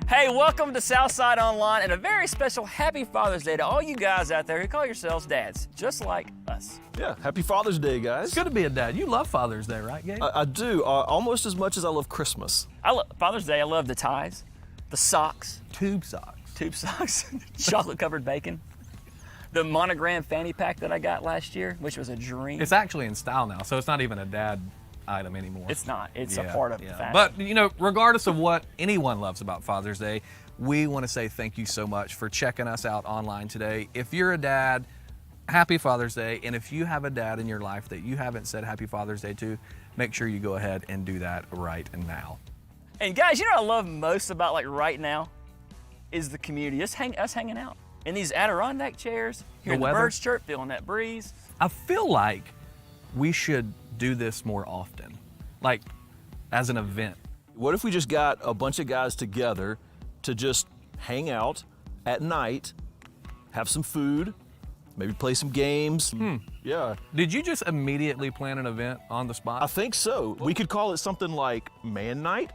Hey, welcome to Southside Online and a very special Happy Father's Day to all you guys out there who call yourselves dads, just like us. Yeah, Happy Father's Day, guys. It's good to be a dad. You love Father's Day, right, Gabe? I do, almost as much as I love Christmas. Father's Day, I love the ties, the socks. Tube socks. Tube socks, chocolate-covered bacon. The monogram fanny pack that I got last year, which was a dream. It's actually in style now, so it's not even a dad item anymore. It's not. It's a part of the fashion. But, you know, regardless of what anyone loves about Father's Day, we want to say thank you so much for checking us out online today. If you're a dad, Happy Father's Day. And if you have a dad in your life that you haven't said Happy Father's Day to, make sure you go ahead and do that right now. And guys, you know what I love most about like right now is the community, us hanging out in these Adirondack chairs, hearing the birds chirp, feeling that breeze. I feel like we should do this more often, like as an event. What if we just got a bunch of guys together to just hang out at night, have some food, maybe play some games? Yeah. Did you just immediately plan an event on the spot? I think so. We could call it something like Man Night.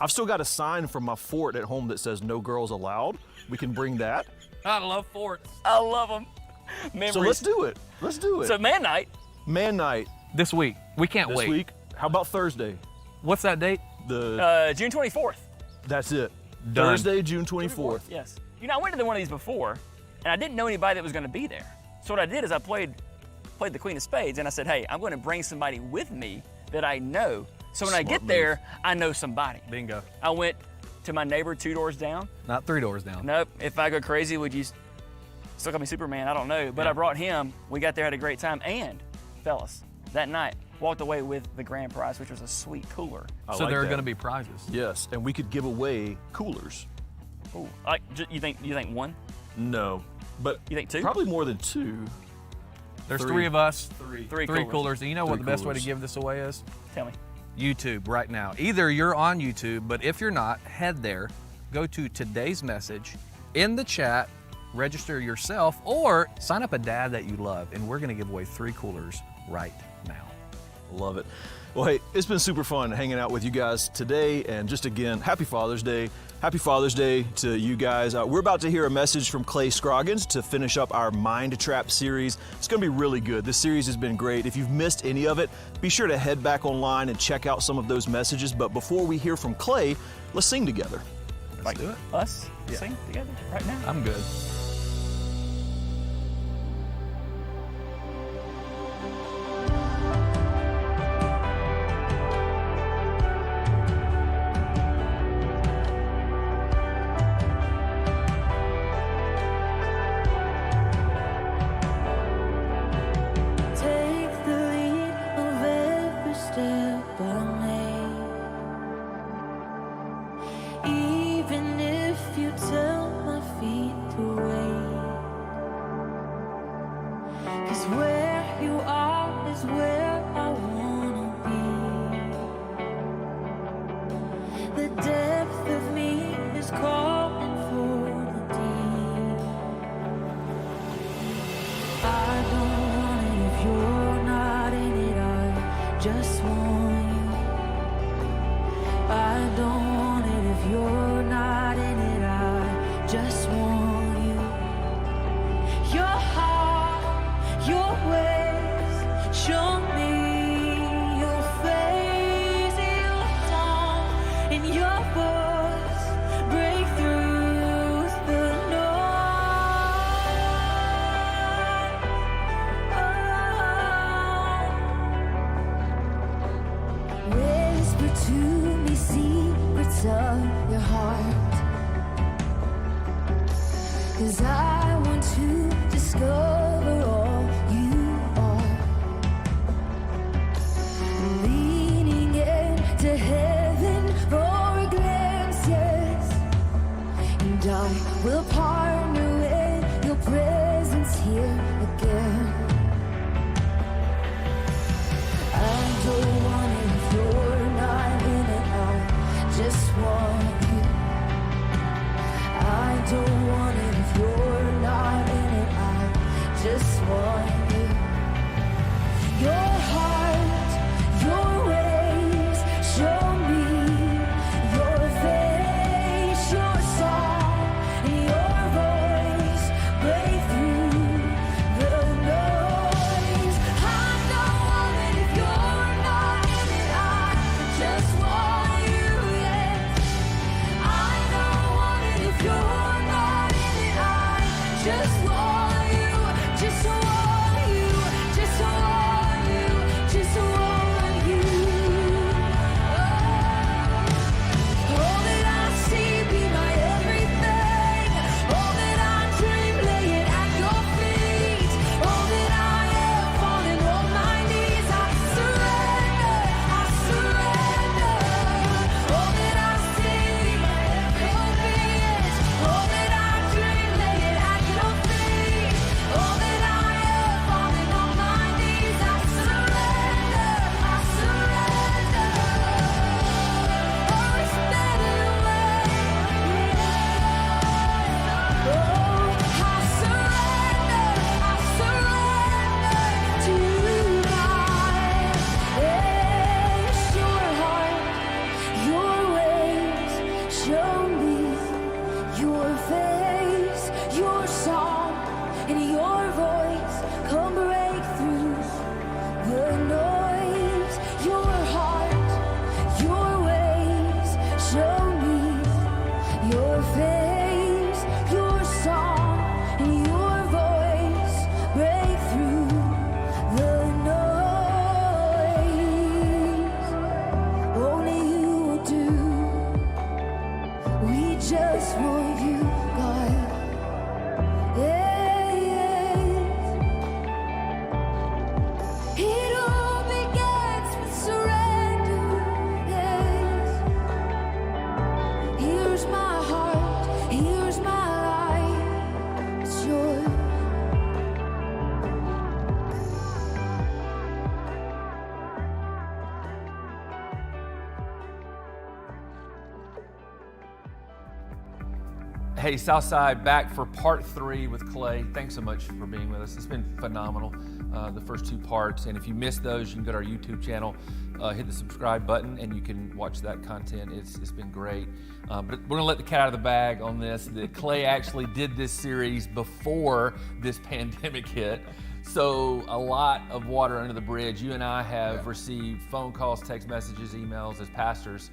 I've still got a sign from my fort at home that says no girls allowed. We can bring that. I love forts. I love them. Memories. So let's do it. Let's do it. So Man Night. Man Night. This week. We can't wait. This week. How about Thursday? What's that date? June 24th. That's it. Done. Thursday, June 24th. Yes. You know, I went to one of these before, and I didn't know anybody that was going to be there. So what I did is I played the Queen of Spades, and I said, hey, I'm going to bring somebody with me that I know. So when I get there, I know somebody. Bingo. I went to my neighbor 2 doors down. Not 3 doors down. Nope. If I go crazy, would you still call me Superman? I don't know. But Yeah. I brought him. We got there, had a great time. And, fellas, that night, walked away with the grand prize, which was a sweet cooler. I So like there are that. going to be prizes. Yes, and we could give away coolers. Ooh. You think one? No, but You think 2? probably more than 2. There's 3. 3 of us. Three coolers. And you know what 3 the best way to coolers. give this away is? Tell me. YouTube right now. Either you're on YouTube, but if you're not, head there, go to today's message, in the chat, register yourself, or sign up a dad that you love, and we're going to give away 3 coolers right now. Love it. Well, hey, it's been super fun hanging out with you guys today, and just again, Happy Father's Day. Happy Father's Day to you guys. We're about to hear a message from Clay Scroggins to finish up our Mind Trap series. It's going to be really good. This series has been great. If you've missed any of it, be sure to head back online and check out some of those messages. But before we hear from Clay, let's sing together. Let's do it. Us sing together right now? I'm good. Take the lead of every step I make, even if you tell my feet to wait. 'Cause where you are is where I wanna be. The depth of me is calling for the deep. I don't want it if you're not in it. I just want you. I don't want it if you're not in it. I just want you. Your heart, your ways, show me your face, your song, and your voice break through the noise. Whisper to me secrets of your heart, 'cause I want to discover all you are. Leaning into heaven for a glimpse, yes. And I will partner with your presence here again. I don't want it if you're not in it. I just want you. I don't want it if you're not in it. I Hey, Southside, back for part 3 with Clay. Thanks so much for being with us. It's been phenomenal, the first 2 parts. And if you missed those, you can go to our YouTube channel, hit the subscribe button, and you can watch that content. It's been great. But we're going to let the cat out of the bag on this. That Clay actually did this series before this pandemic hit. So a lot of water under the bridge. You and I have received phone calls, text messages, emails as pastors.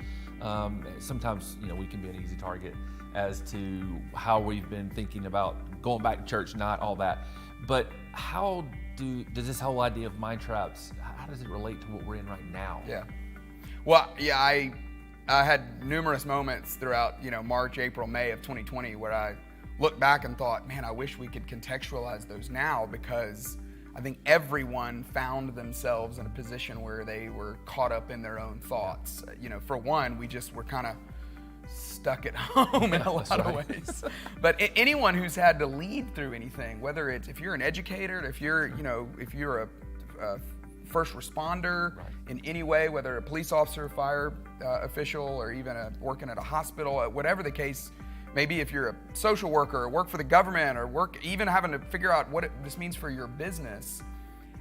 Sometimes, we can be an easy target as to how we've been thinking about going back to church, not all that. But how does this whole idea of mind traps, how does it relate to what we're in right now? Yeah. Well, yeah, I had numerous moments throughout, March, April, May of 2020 where I looked back and thought, man, I wish we could contextualize those now, because I think everyone found themselves in a position where they were caught up in their own thoughts. For one, we just were kind of stuck at home in a lot of ways. But anyone who's had to lead through anything, whether it's if you're an educator, if you're a first responder in any way, whether a police officer, fire official, or even working at a hospital, whatever the case, maybe if you're a social worker or work for the government or even having to figure out what this means for your business,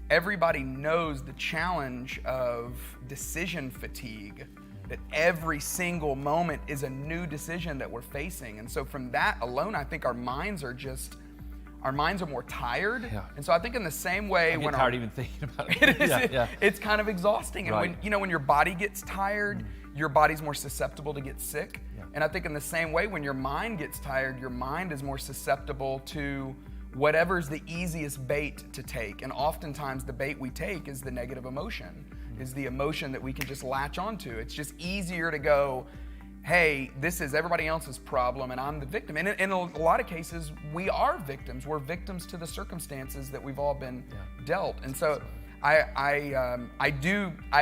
everybody knows the challenge of decision fatigue, that every single moment is a new decision that we're facing. And so from that alone, I think our minds are more tired. Yeah. And so I think in the same way, I get tired even thinking about it. It is, it's kind of exhausting. And when your body gets tired, your body's more susceptible to get sick. Yeah. And I think in the same way, when your mind gets tired, your mind is more susceptible to whatever's the easiest bait to take. And oftentimes the bait we take is the negative emotion, is the emotion that we can just latch onto. It's just easier to go, hey, this is everybody else's problem and I'm the victim. And in a lot of cases, we are victims. We're victims to the circumstances that we've all been dealt. And so I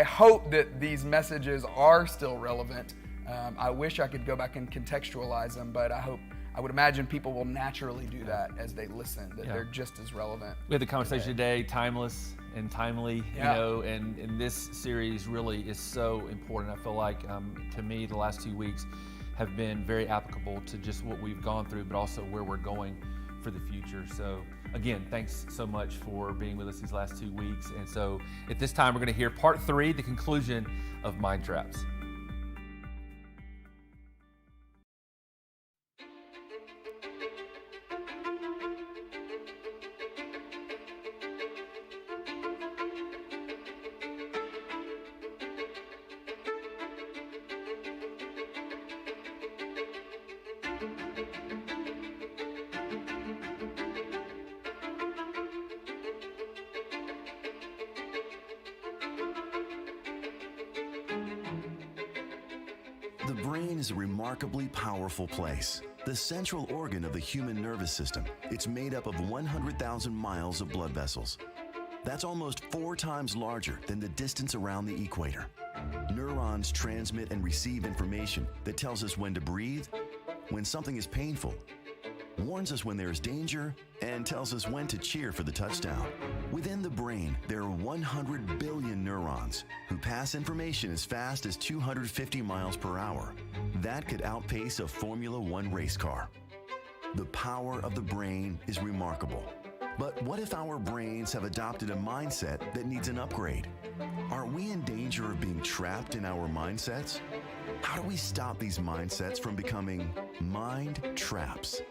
hope that these messages are still relevant. I wish I could go back and contextualize them, but I would imagine people will naturally do that as they listen, that they're just as relevant. We had the conversation today, timeless and timely, and this series really is so important. I feel like, to me, the last 2 weeks have been very applicable to just what we've gone through, but also where we're going for the future. So again, thanks so much for being with us these last 2 weeks. And so at this time, we're going to hear part 3, the conclusion of Mind Traps. The brain is a remarkably powerful place, the central organ of the human nervous system. It's made up of 100,000 miles of blood vessels. That's almost 4 times larger than the distance around the equator. Neurons transmit and receive information that tells us when to breathe, when something is painful, warns us when there is danger, and tells us when to cheer for the touchdown. Within the brain, there are 100 billion neurons who pass information as fast as 250 miles per hour. That could outpace a Formula One race car. The power of the brain is remarkable. But what if our brains have adopted a mindset that needs an upgrade? Are we in danger of being trapped in our mindsets? How do we stop these mindsets from becoming mind traps?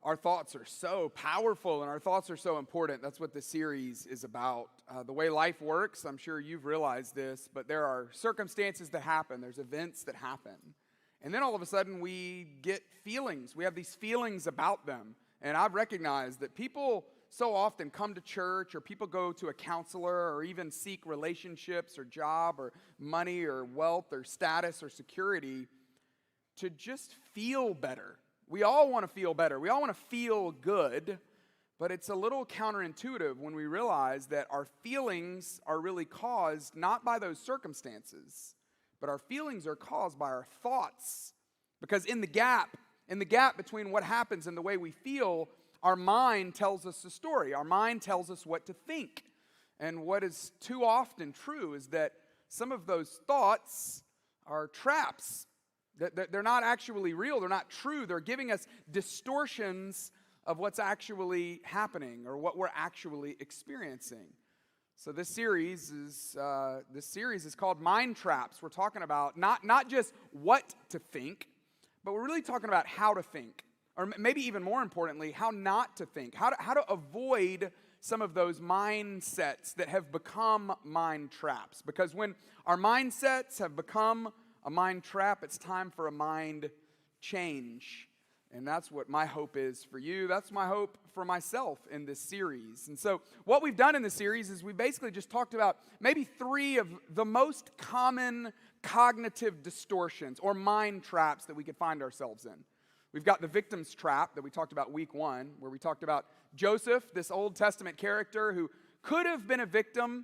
Our thoughts are so powerful and our thoughts are so important. That's what the series is about. The way life works, I'm sure you've realized this, but there are circumstances that happen. There's events that happen. And then all of a sudden we get feelings. We have these feelings about them. And I've recognized that people so often come to church, or people go to a counselor, or even seek relationships or job or money or wealth or status or security to just feel better. We all want to feel better. We all want to feel good, but it's a little counterintuitive when we realize that our feelings are really caused not by those circumstances, but our feelings are caused by our thoughts. Because in the gap between what happens and the way we feel, our mind tells us a story. Our mind tells us what to think. And what is too often true is that some of those thoughts are traps. They're not actually real. They're not true. They're giving us distortions of what's actually happening or what we're actually experiencing. So this series is called Mind Traps. We're talking about not just what to think, but we're really talking about how to think, or maybe even more importantly, how not to think, how to avoid some of those mindsets that have become mind traps. Because when our mindsets have become a mind trap, it's time for a mind change. And that's what my hope is for you. That's my hope for myself in this series. And so what we've done in this series is we basically just talked about maybe 3 of the most common cognitive distortions or mind traps that we could find ourselves in. We've got the victim's trap that we talked about week 1, where we talked about Joseph, this Old Testament character who could have been a victim,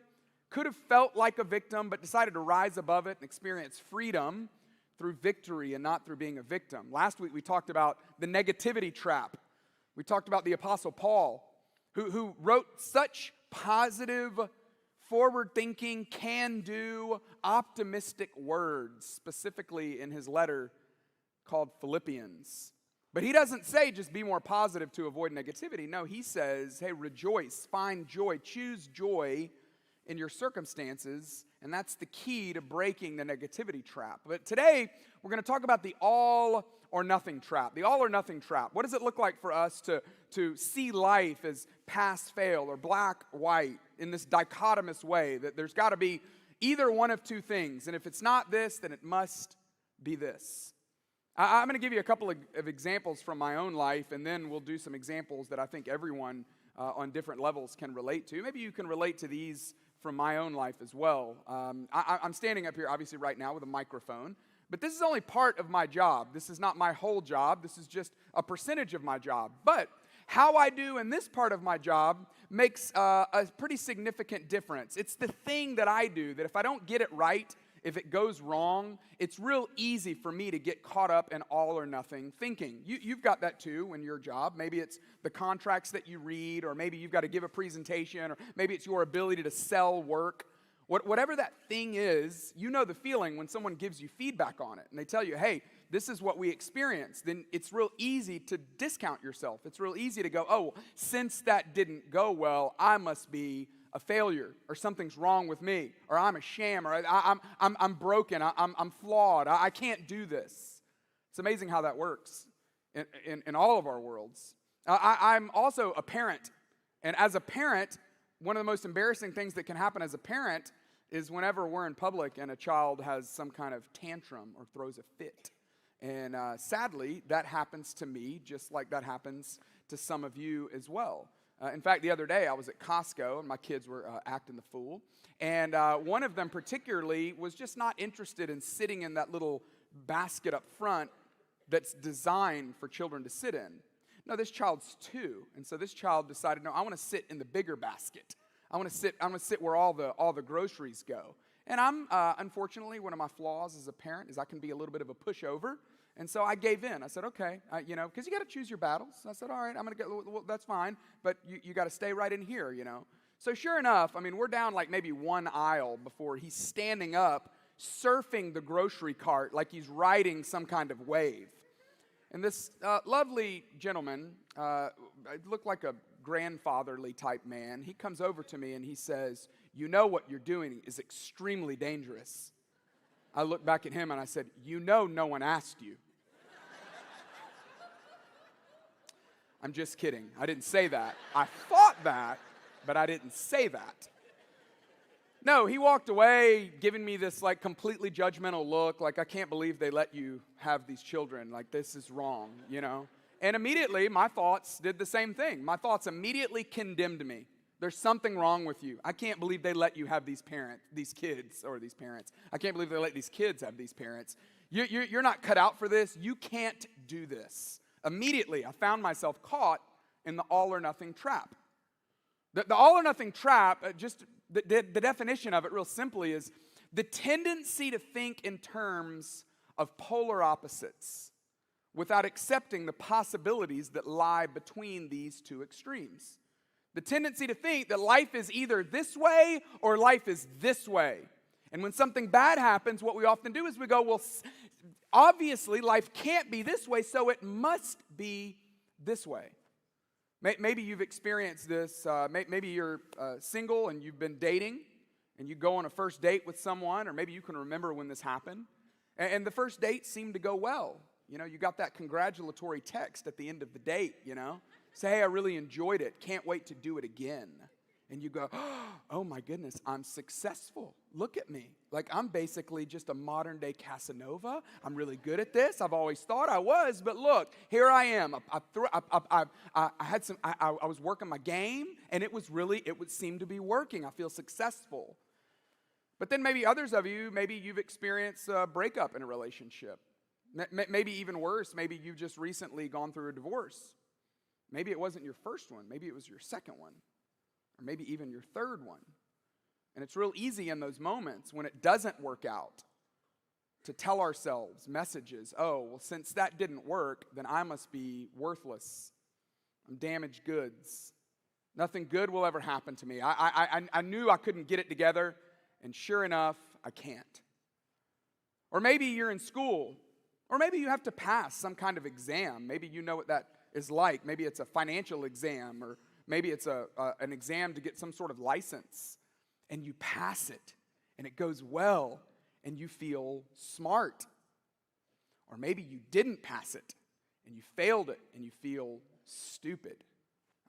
could have felt like a victim, but decided to rise above it and experience freedom through victory and not through being a victim. Last week we talked about the negativity trap. We talked about the Apostle Paul, who wrote such positive, forward-thinking, can-do, optimistic words, specifically in his letter called Philippians. But he doesn't say just be more positive to avoid negativity. No, he says, hey, rejoice, find joy, choose joy in your circumstances, and that's the key to breaking the negativity trap. But today, we're going to talk about the all or nothing trap. The all or nothing trap. What does it look like for us to see life as pass, fail, or black, white, in this dichotomous way, that there's got to be either one of 2 things, and if it's not this, then it must be this. I'm going to give you a couple of examples from my own life, and then we'll do some examples that I think everyone on different levels can relate to. Maybe you can relate to these from my own life as well. I'm standing up here, obviously, right now with a microphone, but this is only part of my job. This is not my whole job. This is just a percentage of my job. But how I do in this part of my job makes a pretty significant difference. It's the thing that I do that if I don't get it right, if it goes wrong, it's real easy for me to get caught up in all or nothing thinking. You've got that too in your job. Maybe it's the contracts that you read, or maybe you've got to give a presentation, or maybe it's your ability to sell work. Whatever that thing is, you know the feeling when someone gives you feedback on it and they tell you, hey, this is what we experienced. Then it's real easy to discount yourself. It's real easy to go, oh, since that didn't go well, I must be a failure, or something's wrong with me, or I'm a sham, or I'm broken, I'm flawed, I can't do this. It's amazing how that works in all of our worlds. I'm also a parent, and as a parent, one of the most embarrassing things that can happen as a parent is whenever we're in public and a child has some kind of tantrum or throws a fit. And sadly, that happens to me just like that happens to some of you as well. In fact, the other day I was at Costco and my kids were acting the fool. And one of them particularly was just not interested in sitting in that little basket up front that's designed for children to sit in. No, this child's 2. And so this child decided, no, I want to sit in the bigger basket. I want to sit where all the groceries go. And I'm, unfortunately, one of my flaws as a parent is I can be a little bit of a pushover. And so I gave in. I said, okay, because you got to choose your battles. I said, all right, I'm going to go, well, that's fine, but you got to stay right in here, So sure enough, we're down like maybe one aisle before he's standing up, surfing the grocery cart like he's riding some kind of wave. And this lovely gentleman, looked like a grandfatherly type man. He comes over to me and he says, you know what you're doing is extremely dangerous. I looked back at him and I said, no one asked you. I'm just kidding. I didn't say that. I thought that, but I didn't say that. No, he walked away giving me this like completely judgmental look, like I can't believe they let you have these children, like this is wrong, And immediately my thoughts did the same thing. My thoughts immediately condemned me. There's something wrong with you. I can't believe they let you have these kids. I can't believe they let these kids have these parents. You're not cut out for this. You can't do this. Immediately, I found myself caught in the all or nothing trap. The all or nothing trap, the definition of it real simply is the tendency to think in terms of polar opposites without accepting the possibilities that lie between these 2 extremes. The tendency to think that life is either this way or life is this way. And when something bad happens, what we often do is we go, well, obviously life can't be this way, so it must be this way. Maybe you've experienced this. Maybe you're single and you've been dating and you go on a first date with someone, or maybe you can remember when this happened. And the first date seemed to go well. You know, you got that congratulatory text at the end of the date, you know. Say, hey, I really enjoyed it. Can't wait to do it again. And you go, oh my goodness, I'm successful. Look at me. Like, I'm basically just a modern day Casanova. I'm really good at this. I've always thought I was, but look, here I am. I was working my game, and it would seem to be working. I feel successful. But then maybe others of you, maybe you've experienced a breakup in a relationship. Maybe even worse, maybe you've just recently gone through a divorce. Maybe it wasn't your first one. Maybe it was your second one. Or maybe even your third one. And it's real easy in those moments when it doesn't work out to tell ourselves messages. Oh, well, since that didn't work, then I must be worthless. I'm damaged goods. Nothing good will ever happen to me. I knew I couldn't get it together, and sure enough, I can't. Or maybe you're in school, or maybe you have to pass some kind of exam. Maybe you know what that is like. Maybe it's a financial exam, or maybe it's an exam to get some sort of license, and you pass it, and it goes well, and you feel smart. Or maybe you didn't pass it, and you failed it, and you feel stupid.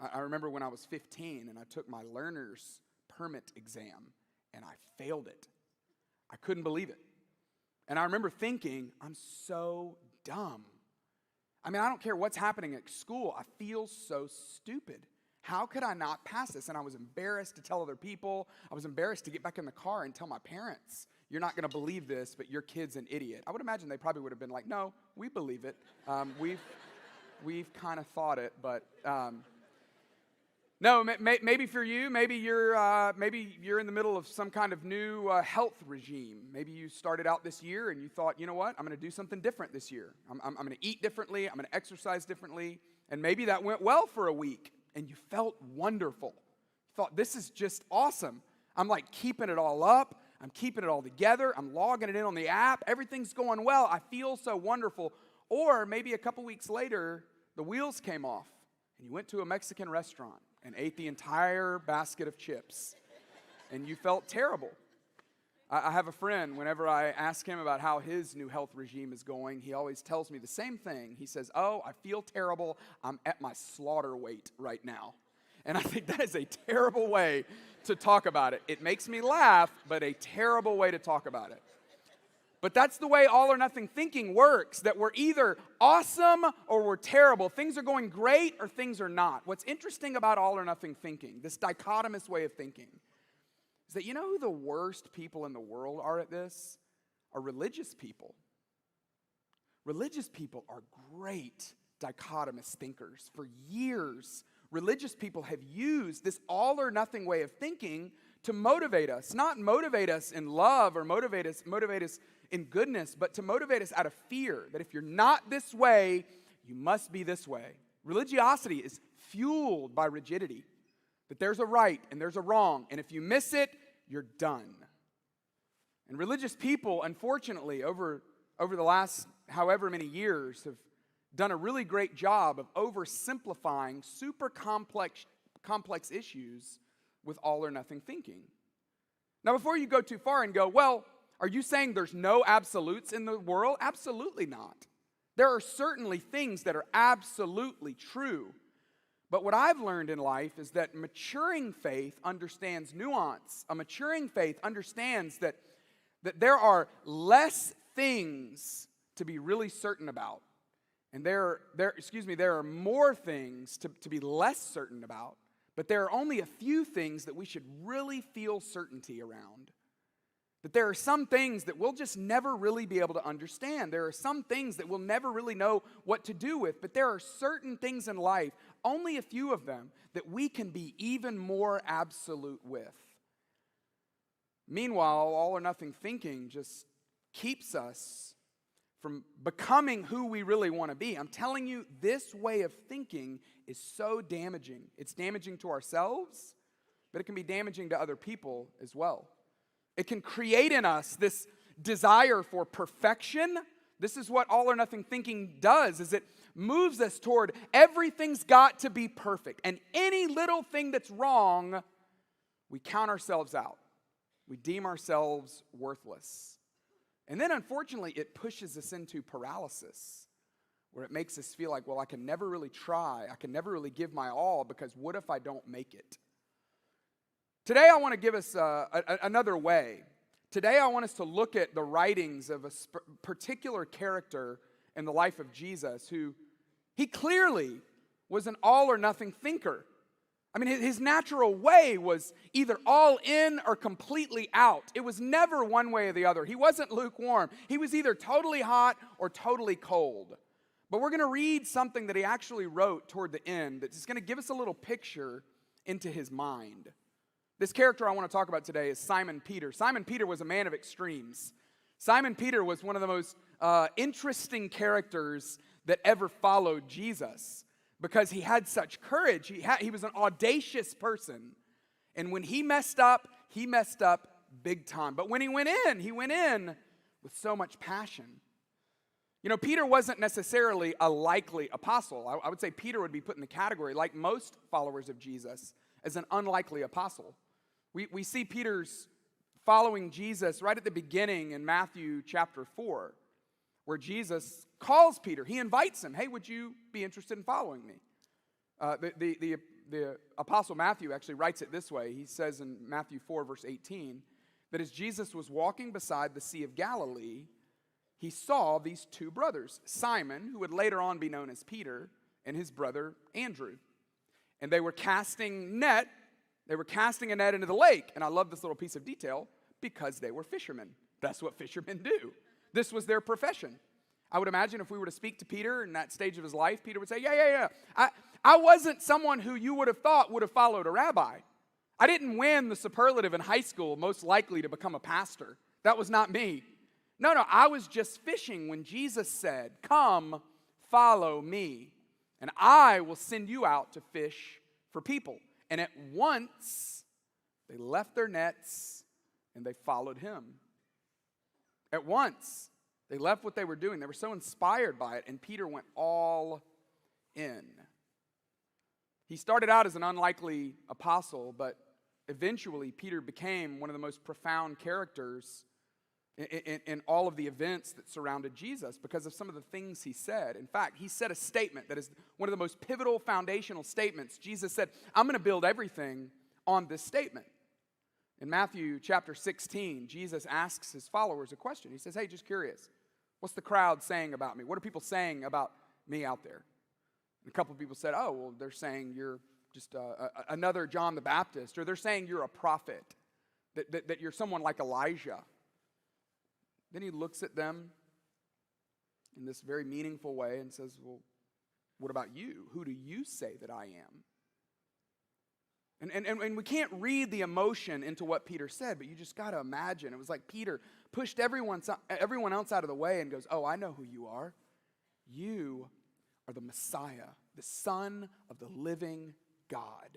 I remember when I was 15, and I took my learner's permit exam, and I failed it. I couldn't believe it. And I remember thinking, I'm so dumb. I mean, I don't care what's happening at school. I feel so stupid. How could I not pass this? And I was embarrassed to tell other people. I was embarrassed to get back in the car and tell my parents, you're not going to believe this, but your kid's an idiot. I would imagine they probably would have been like, no, we believe it. We've kind of thought it, but no, maybe for you, maybe you're in the middle of some kind of new health regime. Maybe you started out this year and you thought, you know what, I'm going to do something different this year. I'm going to eat differently. I'm going to exercise differently. And maybe that went well for a week. And you felt wonderful. You thought, this is just awesome. I'm like keeping it all up. I'm keeping it all together. I'm logging it in on the app. Everything's going well. I feel so wonderful. Or maybe a couple weeks later, the wheels came off, and you went to a Mexican restaurant and ate the entire basket of chips, and you felt terrible. I have a friend, whenever I ask him about how his new health regime is going, he always tells me the same thing. He says, oh, I feel terrible. I'm at my slaughter weight right now. And I think that is a terrible way to talk about it. It makes me laugh, but a terrible way to talk about it. But that's the way all or nothing thinking works, that we're either awesome or we're terrible. Things are going great or things are not. What's interesting about all or nothing thinking, this dichotomous way of thinking, is that you know who the worst people in the world are at this? Are religious people. Religious people are great dichotomous thinkers. For years, religious people have used this all or nothing way of thinking to motivate us. Not motivate us in love or motivate us in goodness, but to motivate us out of fear. That if you're not this way, you must be this way. Religiosity is fueled by rigidity. That there's a right and there's a wrong, and if you miss it, you're done. And religious people, unfortunately, over the last however many years, have done a really great job of oversimplifying super complex issues with all or nothing thinking. Now, before you go too far and go, well, are you saying there's no absolutes in the world? Absolutely not. There are certainly things that are absolutely true. But what I've learned in life is that maturing faith understands nuance. A maturing faith understands that there are less things to be really certain about. And there are more things to be less certain about. But there are only a few things that we should really feel certainty around. That there are some things that we'll just never really be able to understand. There are some things that we'll never really know what to do with. But there are certain things in life, only a few of them, that we can be even more absolute with. Meanwhile, all or nothing thinking just keeps us from becoming who we really want to be. I'm telling you, this way of thinking is so damaging. It's damaging to ourselves, but it can be damaging to other people as well. It can create in us this desire for perfection, This is what all or nothing thinking does, is it moves us toward everything's got to be perfect. And any little thing that's wrong, we count ourselves out. We deem ourselves worthless. And then unfortunately, it pushes us into paralysis, where it makes us feel like, well, I can never really try. I can never really give my all, because what if I don't make it? Today I want to give us another way. Today I want us to look at the writings of a particular character in the life of Jesus who, he clearly was an all or nothing thinker. I mean, his natural way was either all in or completely out. It was never one way or the other. He wasn't lukewarm. He was either totally hot or totally cold. But we're going to read something that he actually wrote toward the end that's going to give us a little picture into his mind. This character I want to talk about today is Simon Peter. Simon Peter was a man of extremes. Simon Peter was one of the most interesting characters that ever followed Jesus, because he had such courage. He was an audacious person. And when he messed up big time. But when he went in with so much passion. You know, Peter wasn't necessarily a likely apostle. I would say Peter would be put in the category, like most followers of Jesus, as an unlikely apostle. We see Peter's following Jesus right at the beginning in Matthew chapter 4, where Jesus calls Peter. He invites him, hey, would you be interested in following me? The apostle Matthew actually writes it this way. He says in Matthew 4, verse 18, that as Jesus was walking beside the Sea of Galilee, he saw these two brothers, Simon, who would later on be known as Peter, and his brother Andrew. And they were casting a net into the lake. And I love this little piece of detail, because they were fishermen. That's what fishermen do. This was their profession. I would imagine if we were to speak to Peter in that stage of his life, Peter would say, yeah. I wasn't someone who you would have thought would have followed a rabbi. I didn't win the superlative in high school, most likely to become a pastor. That was not me. No, I was just fishing when Jesus said, come, follow me, and I will send you out to fish for people. And at once, they left their nets and they followed him. At once, they left what they were doing. They were so inspired by it, and Peter went all in. He started out as an unlikely apostle, but eventually Peter became one of the most profound characters in all of the events that surrounded Jesus because of some of the things he said. In fact, he said a statement that is one of the most pivotal foundational statements. Jesus said, I'm going to build everything on this statement. In Matthew chapter 16, Jesus asks his followers a question. He says, hey, just curious, what's the crowd saying about me? What are people saying about me out there? And a couple of people said, oh, well, they're saying you're just another John the Baptist, or they're saying you're a prophet, that you're someone like Elijah. Then he looks at them in this very meaningful way and says, well, what about you? Who do you say that I am? And we can't read the emotion into what Peter said, but you just got to imagine. It was like Peter pushed everyone else out of the way and goes, oh, I know who you are. You are the Messiah, the Son of the living God.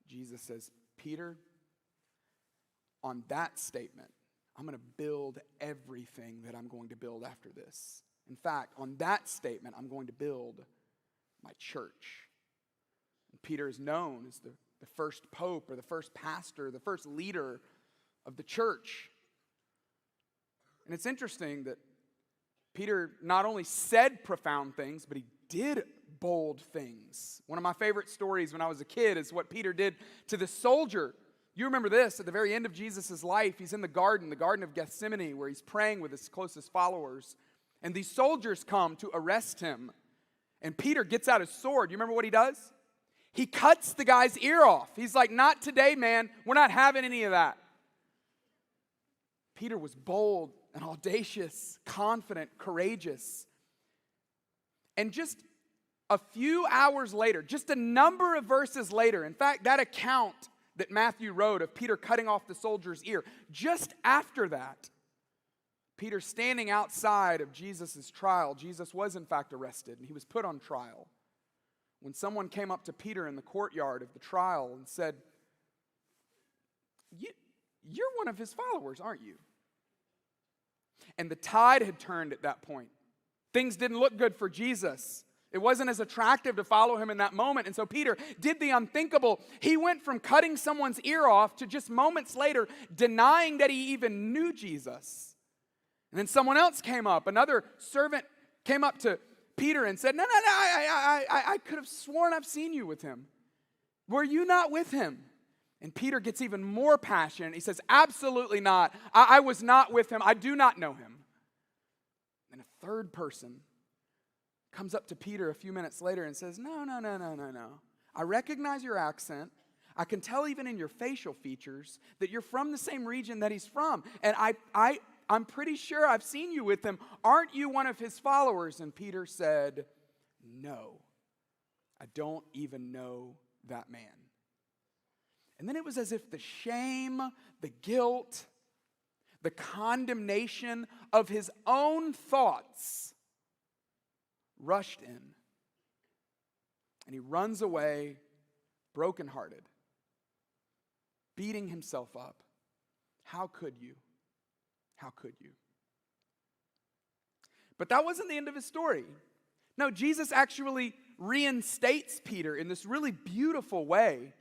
Jesus says, Peter, on that statement, I'm going to build everything that I'm going to build after this. In fact, on that statement, I'm going to build my church. And Peter is known as the first pope or the first pastor, the first leader of the church. And it's interesting that Peter not only said profound things, but he did bold things. One of my favorite stories when I was a kid is what Peter did to the soldier. You remember this, at the very end of Jesus' life, he's in the Garden of Gethsemane, where he's praying with his closest followers. And these soldiers come to arrest him. And Peter gets out his sword. You remember what he does? He cuts the guy's ear off. He's like, not today, man. We're not having any of that. Peter was bold and audacious, confident, courageous. And just a few hours later, just a number of verses later, in fact, that account that Matthew wrote of Peter cutting off the soldier's ear, just after that, Peter standing outside of Jesus' trial, Jesus was in fact arrested and he was put on trial. When someone came up to Peter in the courtyard of the trial and said, you're one of his followers, aren't you? And the tide had turned at that point. Things didn't look good for Jesus. It wasn't as attractive to follow him in that moment. And so Peter did the unthinkable. He went from cutting someone's ear off to just moments later denying that he even knew Jesus. And then someone else came up. Another servant came up to Peter and said, no, I could have sworn I've seen you with him. Were you not with him? And Peter gets even more passionate. He says, absolutely not. I was not with him. I do not know him. And a third person comes up to Peter a few minutes later and says, no. I recognize your accent. I can tell even in your facial features that you're from the same region that he's from. And I'm pretty sure I've seen you with him. Aren't you one of his followers? And Peter said, no, I don't even know that man. And then it was as if the shame, the guilt, the condemnation of his own thoughts rushed in. And he runs away brokenhearted, beating himself up. How could you? How could you? But that wasn't the end of his story. No, Jesus actually reinstates Peter in this really beautiful way.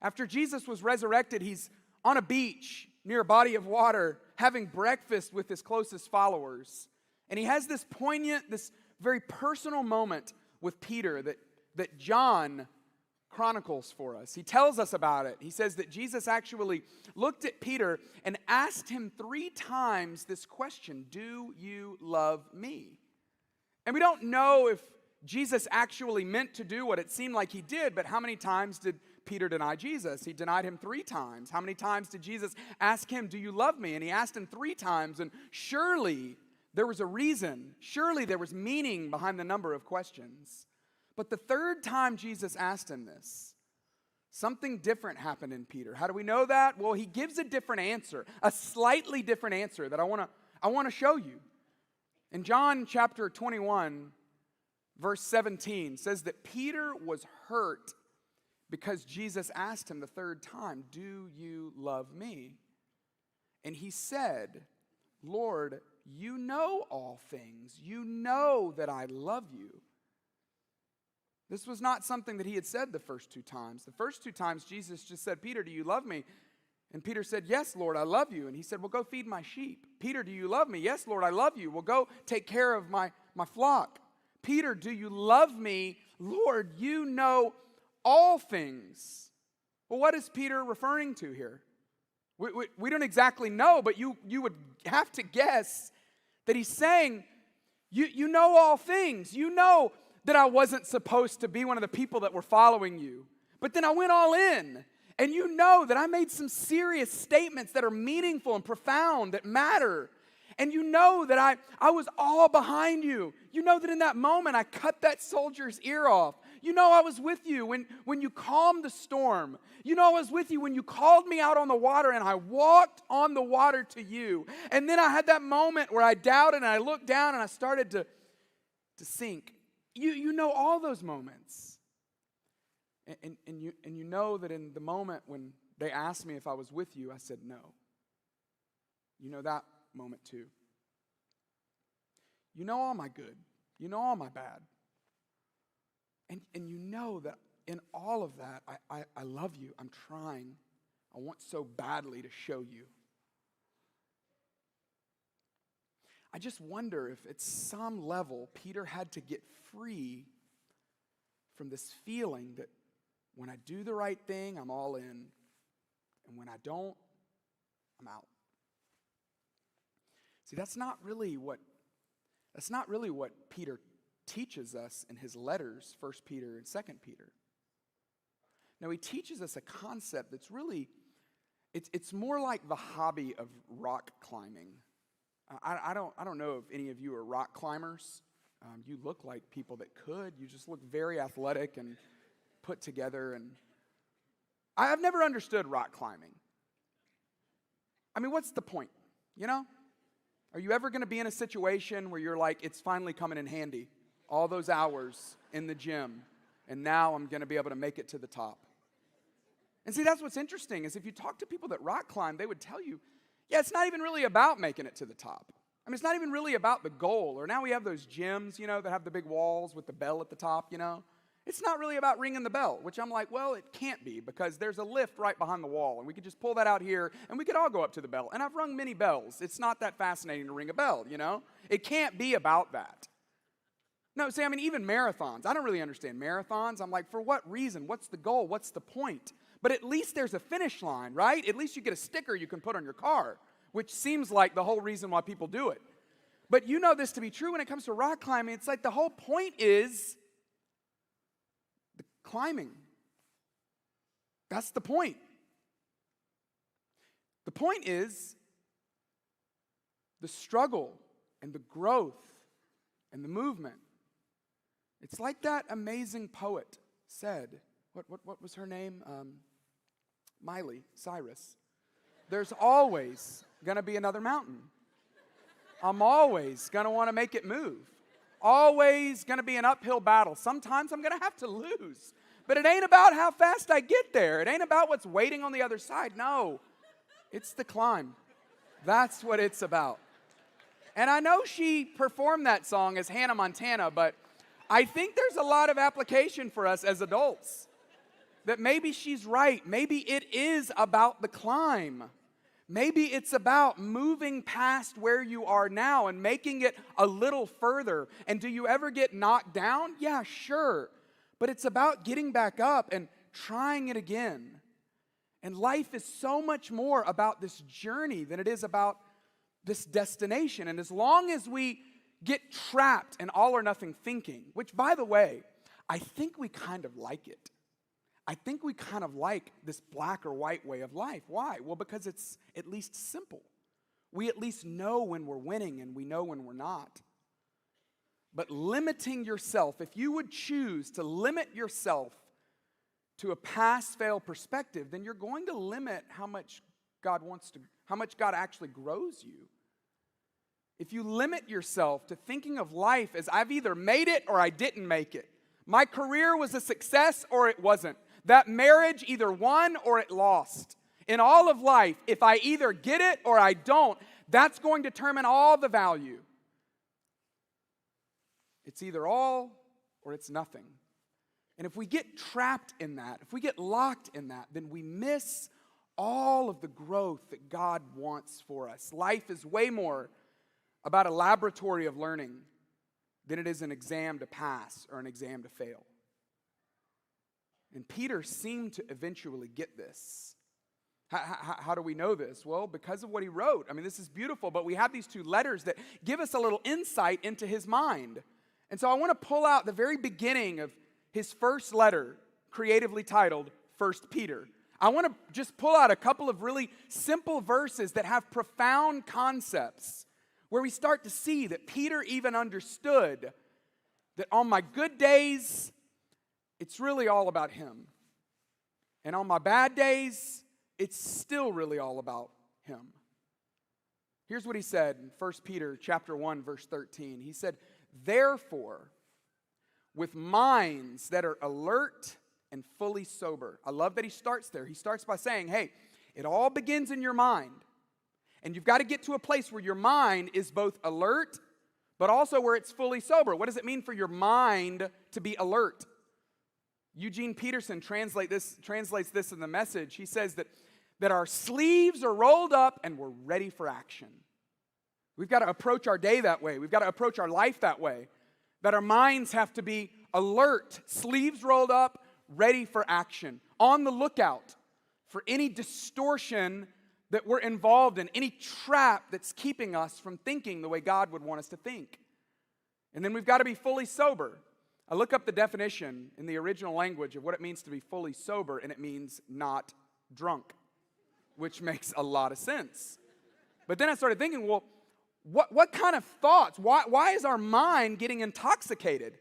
After Jesus was resurrected, he's on a beach near a body of water having breakfast with his closest followers. And he has this poignant, this very personal moment with Peter that John chronicles for us. He tells us about it. He says that Jesus actually looked at Peter and asked him 3 times this question, do you love me? And we don't know if Jesus actually meant to do what it seemed like he did, but how many times did Peter deny Jesus? He denied him 3 times. How many times did Jesus ask him, do you love me? And he asked him 3 times, and surely there was a reason. Surely there was meaning behind the number of questions. But the 3rd time Jesus asked him this, something different happened in Peter. How do we know that? Well, he gives a different answer, a slightly different answer that I want to show you. In John chapter 21, verse 17 says that Peter was hurt because Jesus asked him the 3rd time, do you love me? And he said, Lord, you know all things. You know that I love you. This was not something that he had said the first 2 times. The first 2 times, Jesus just said, Peter, do you love me? And Peter said, yes, Lord, I love you. And he said, well, go feed my sheep. Peter, do you love me? Yes, Lord, I love you. Well, go take care of my flock. Peter, do you love me? Lord, you know all things. Well, what is Peter referring to here? We don't exactly know, but you would have to guess that he's saying, you know all things. You know that I wasn't supposed to be one of the people that were following you. But then I went all in. And you know that I made some serious statements that are meaningful and profound, that matter. And you know that I was all behind you. You know that in that moment I cut that soldier's ear off. You know I was with you when you calmed the storm. You know I was with you when you called me out on the water and I walked on the water to you. And then I had that moment where I doubted and I looked down and I started to sink. You know all those moments. And you know that in the moment when they asked me if I was with you, I said no. You know that moment too. You know all my good. You know all my bad. And you know that in all of that, I love you. I'm trying. I want so badly to show you. I just wonder if at some level Peter had to get free from this feeling that when I do the right thing, I'm all in. And when I don't, I'm out. See, that's not really what Peter teaches us in his letters, 1 Peter and 2 Peter. No, he teaches us a concept that's really, it's more like the hobby of rock climbing. I don't know if any of you are rock climbers. You look like people that could. You just look very athletic and put together. And I've never understood rock climbing. I mean, what's the point? You know? Are you ever going to be in a situation where you're like, it's finally coming in handy? All those hours in the gym, and now I'm going to be able to make it to the top. And see, that's what's interesting, is if you talk to people that rock climb, they would tell you, yeah, it's not even really about making it to the top. I mean, it's not even really about the goal. Or now we have those gyms, that have the big walls with the bell at the top, It's not really about ringing the bell, which I'm like, well, it can't be, because there's a lift right behind the wall, and we could just pull that out here, and we could all go up to the bell. And I've rung many bells. It's not that fascinating to ring a bell, It can't be about that. No, see, I mean, even marathons. I don't really understand marathons. I'm like, for what reason? What's the goal? What's the point? But at least there's a finish line, right? At least you get a sticker you can put on your car, which seems like the whole reason why people do it. But you know this to be true when it comes to rock climbing. It's like the whole point is the climbing. That's the point. The point is the struggle and the growth and the movement. It's like that amazing poet said. What was her name? Miley Cyrus. There's always going to be another mountain. I'm always going to want to make it move. Always going to be an uphill battle. Sometimes I'm going to have to lose. But it ain't about how fast I get there. It ain't about what's waiting on the other side. No, it's the climb. That's what it's about. And I know she performed that song as Hannah Montana, but I think there's a lot of application for us as adults. That maybe she's right. Maybe it is about the climb. Maybe it's about moving past where you are now and making it a little further. And do you ever get knocked down? Yeah, sure. But it's about getting back up and trying it again. And life is so much more about this journey than it is about this destination. And as long as we get trapped in all or nothing thinking, which, by the way, I think we kind of like it. I think we kind of like this black or white way of life. Why? Well, because it's at least simple. We at least know when we're winning and we know when we're not. But limiting yourself, if you would choose to limit yourself to a pass-fail perspective, then you're going to limit how much God actually grows you. If you limit yourself to thinking of life as I've either made it or I didn't make it. My career was a success or it wasn't. That marriage either won or it lost. In all of life, if I either get it or I don't, that's going to determine all the value. It's either all or it's nothing. And if we get trapped in that, if we get locked in that, then we miss all of the growth that God wants for us. Life is way more about a laboratory of learning than it is an exam to pass or an exam to fail. And Peter seemed to eventually get this. How do we know this? Well, because of what he wrote. I mean, this is beautiful, but we have these two letters that give us a little insight into his mind. And so I want to pull out the very beginning of his first letter, creatively titled 1 Peter. I want to just pull out a couple of really simple verses that have profound concepts, where we start to see that Peter even understood that on my good days, it's really all about him. And on my bad days, it's still really all about him. Here's what he said in 1 Peter chapter 1, verse 13. He said, "Therefore, with minds that are alert and fully sober." I love that he starts there. He starts by saying, hey, it all begins in your mind. And you've got to get to a place where your mind is both alert, but also where it's fully sober. What does it mean for your mind to be alert? Eugene Peterson translates this in the Message. He says that our sleeves are rolled up and we're ready for action. We've got to approach our day that way. We've got to approach our life that way. That our minds have to be alert, sleeves rolled up, ready for action. On the lookout for any distortion that we're involved in, any trap that's keeping us from thinking the way God would want us to think. And then we've got to be fully sober. I look up the definition in the original language of what it means to be fully sober, and it means not drunk, which makes a lot of sense. But then I started thinking, well, what kind of thoughts? Why is our mind getting intoxicated?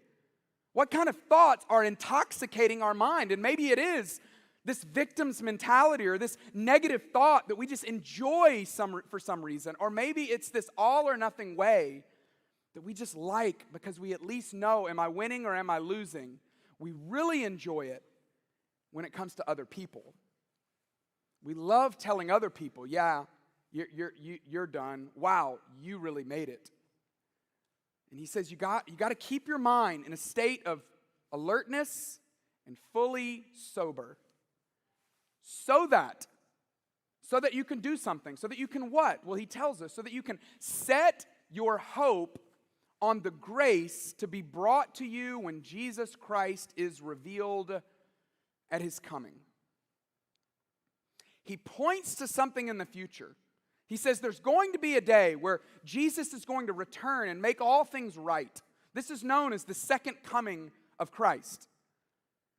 What kind of thoughts are intoxicating our mind? And maybe it is this victim's mentality or this negative thought that we just enjoy for some reason. Or maybe it's this all or nothing way that we just like because we at least know, am I winning or am I losing? We really enjoy it when it comes to other people. We love telling other people, yeah, You're done. Wow, you really made it. And he says you got to keep your mind in a state of alertness and fully sober. So that you can do something. So that you can what? Well, he tells us, so that you can set your hope on the grace to be brought to you when Jesus Christ is revealed at his coming. He points to something in the future. He says there's going to be a day where Jesus is going to return and make all things right. This is known as the second coming of Christ.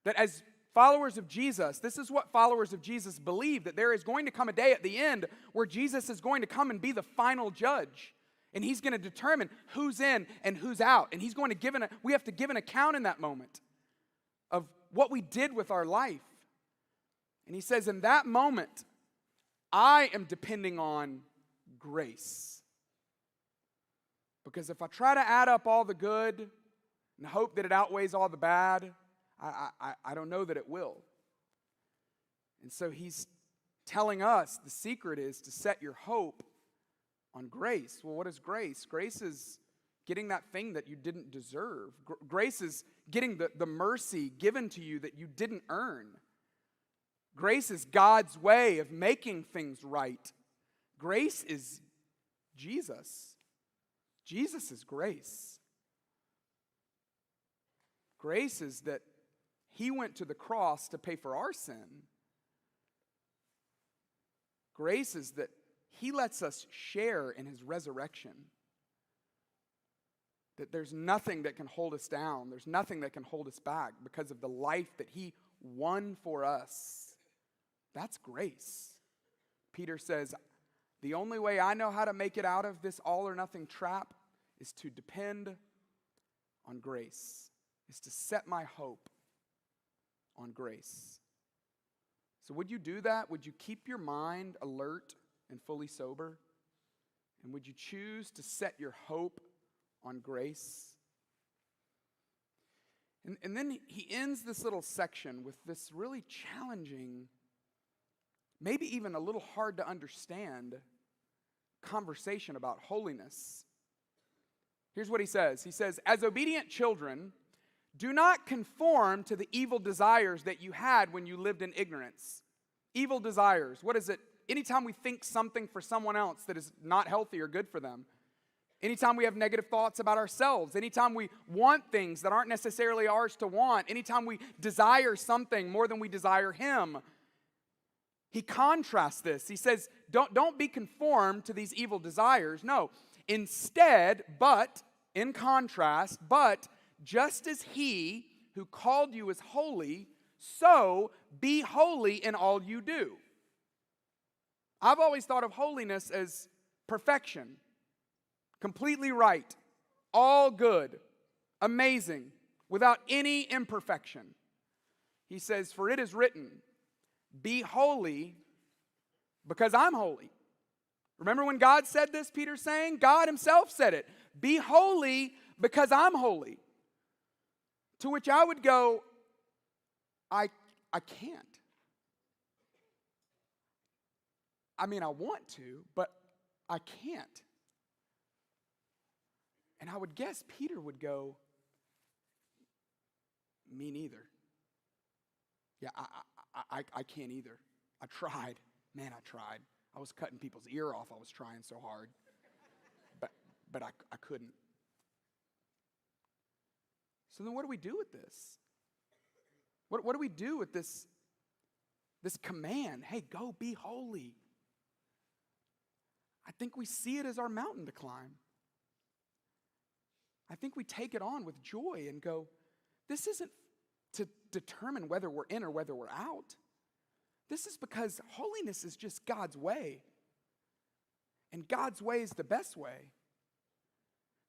That as followers of Jesus, this is what followers of Jesus believe, that there is going to come a day at the end where Jesus is going to come and be the final judge. And he's going to determine who's in and who's out. And he's going to we have to give an account in that moment of what we did with our life. And he says, in that moment, I am depending on grace. Because if I try to add up all the good and hope that it outweighs all the bad, I don't know that it will. And so he's telling us the secret is to set your hope on grace. Well, what is grace? Grace is getting that thing that you didn't deserve. Grace is getting the mercy given to you that you didn't earn. Grace is God's way of making things right. Grace is Jesus. Jesus is grace. Grace is that he went to the cross to pay for our sin. Grace is that he lets us share in his resurrection. That there's nothing that can hold us down. There's nothing that can hold us back because of the life that he won for us. That's grace. Peter says, the only way I know how to make it out of this all or nothing trap is to depend on grace, is to set my hope on grace. So would you do that? Would you keep your mind alert and fully sober? And would you choose to set your hope on grace? And then he ends this little section with this really challenging, maybe even a little hard to understand conversation about holiness. Here's what he says. He says, as obedient children, do not conform to the evil desires that you had when you lived in ignorance. Evil desires. What is it? Anytime we think something for someone else that is not healthy or good for them. Anytime we have negative thoughts about ourselves. Anytime we want things that aren't necessarily ours to want. Anytime we desire something more than we desire him. He contrasts this. He says, don't be conformed to these evil desires. No. Instead, but, in contrast, but just as he who called you is holy, so be holy in all you do. I've always thought of holiness as perfection, completely right, all good, amazing, without any imperfection. He says, for it is written, be holy because I'm holy. Remember when God said this, Peter's saying? God himself said it. Be holy because I'm holy. To which I would go, I can't. I mean, I want to, but I can't. And I would guess Peter would go, me neither. Yeah, I can't either. I tried. Man, I tried. I was cutting people's ear off. I was trying so hard. But I couldn't. So then what do we do with this? What do we do with this command? Hey, go be holy. I think we see it as our mountain to climb. I think we take it on with joy and go, this isn't to determine whether we're in or whether we're out. This is because holiness is just God's way. And God's way is the best way.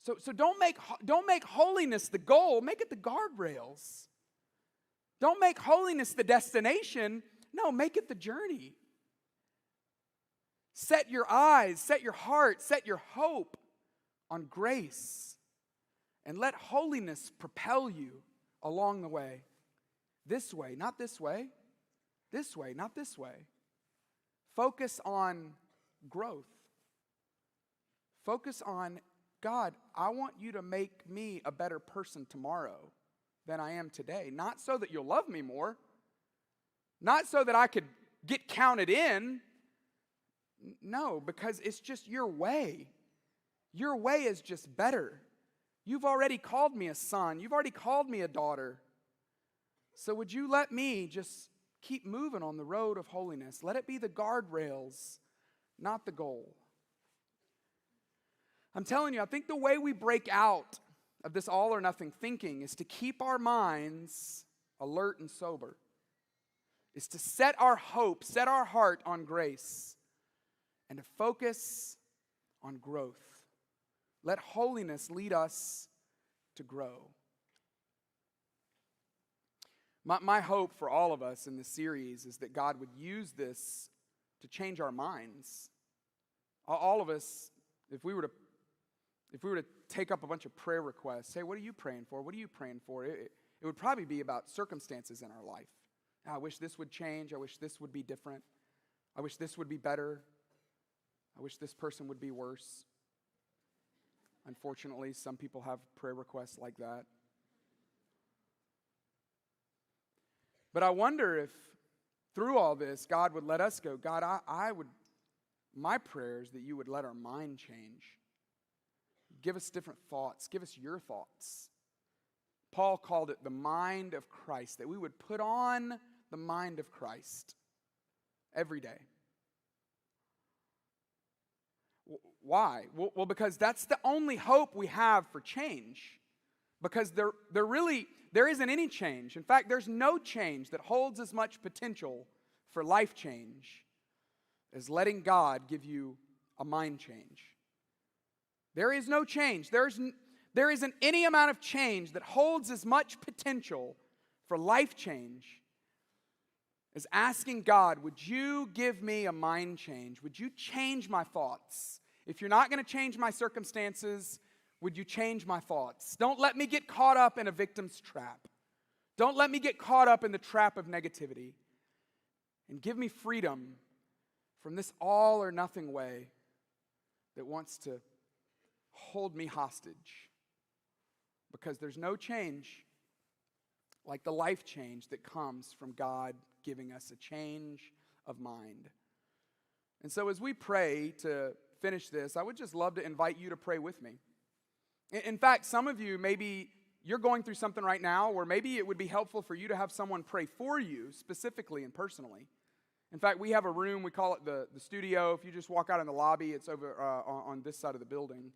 So don't make holiness the goal, make it the guardrails. Don't make holiness the destination. No, make it the journey. Set your eyes, set your heart, set your hope on grace. And let holiness propel you along the way. This way, not this way. This way, not this way. Focus on growth. Focus on, God, I want you to make me a better person tomorrow than I am today. Not so that you'll love me more. Not so that I could get counted in. No, because it's just your way. Your way is just better. You've already called me a son. You've already called me a daughter. So would you let me just keep moving on the road of holiness? Let it be the guardrails, not the goal. I'm telling you, I think the way we break out of this all or nothing thinking is to keep our minds alert and sober. Is to set our hope, set our heart on grace, and to focus on growth. Let holiness lead us to grow. My hope for all of us in this series is that God would use this to change our minds. All of us, if we were to take up a bunch of prayer requests, say, what are you praying for? What are you praying for? It would probably be about circumstances in our life. I wish this would change. I wish this would be different. I wish this would be better. I wish this person would be worse. Unfortunately, some people have prayer requests like that. But I wonder if through all this, God would let us go, God, my prayer is that you would let our mind change. Give us different thoughts. Give us your thoughts. Paul called it the mind of Christ, that we would put on the mind of Christ every day. Why? Well, because that's the only hope we have for change. Because there isn't any change. In fact, there's no change that holds as much potential for life change as letting God give you a mind change. There is no change. There isn't any amount of change that holds as much potential for life change as asking God, would you give me a mind change? Would you change my thoughts? If you're not going to change my circumstances, would you change my thoughts? Don't let me get caught up in a victim's trap. Don't let me get caught up in the trap of negativity. And give me freedom from this all or nothing way that wants to hold me hostage. Because there's no change like the life change that comes from God giving us a change of mind. And so as we pray to finish this, I would just love to invite you to pray with me. In fact, some of you, maybe you're going through something right now where maybe it would be helpful for you to have someone pray for you specifically and personally. In fact, we have a room, we call it the studio. If you just walk out in the lobby, it's over on this side of the building.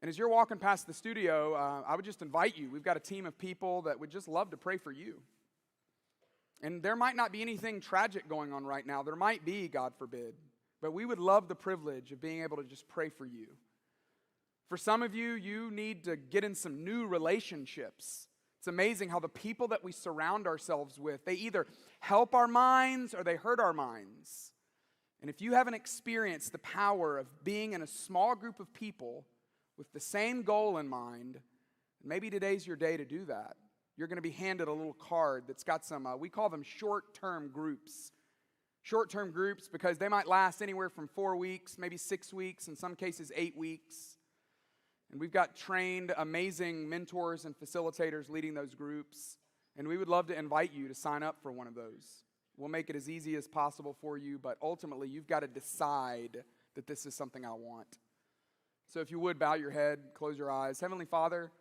And as you're walking past the studio, I would just invite you. We've got a team of people that would just love to pray for you. And there might not be anything tragic going on right now. There might be, God forbid. But we would love the privilege of being able to just pray for you. For some of you, you need to get in some new relationships. It's amazing how the people that we surround ourselves with, they either help our minds or they hurt our minds. And if you haven't experienced the power of being in a small group of people with the same goal in mind, maybe today's your day to do that. You're going to be handed a little card that's got some, we call them short-term groups. Short-term groups because they might last anywhere from 4 weeks, maybe 6 weeks, in some cases 8 weeks. And we've got trained, amazing mentors and facilitators leading those groups. And we would love to invite you to sign up for one of those. We'll make it as easy as possible for you, but ultimately you've got to decide that this is something I want. So if you would, bow your head, close your eyes. Heavenly Father,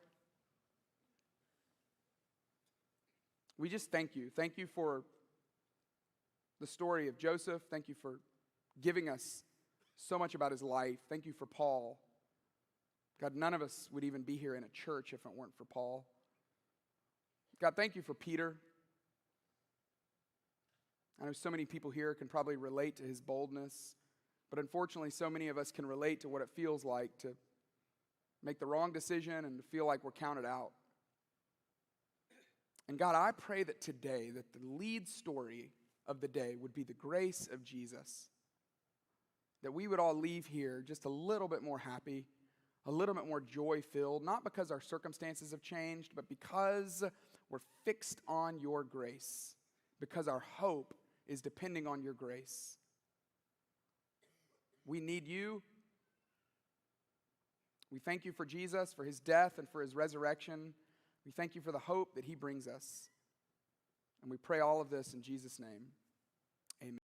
we just thank you. Thank you for the story of Joseph. Thank you for giving us so much about his life. Thank you for Paul. God, none of us would even be here in a church if it weren't for Paul. God, thank you for Peter. I know so many people here can probably relate to his boldness, but unfortunately so many of us can relate to what it feels like to make the wrong decision and to feel like we're counted out. And God, I pray that today, that the lead story of the day would be the grace of Jesus. That we would all leave here just a little bit more happy, a little bit more joy-filled, not because our circumstances have changed, but because we're fixed on your grace, because our hope is depending on your grace. We need you. We thank you for Jesus, for his death and for his resurrection. We thank you for the hope that he brings us. And we pray all of this in Jesus' name. Amen.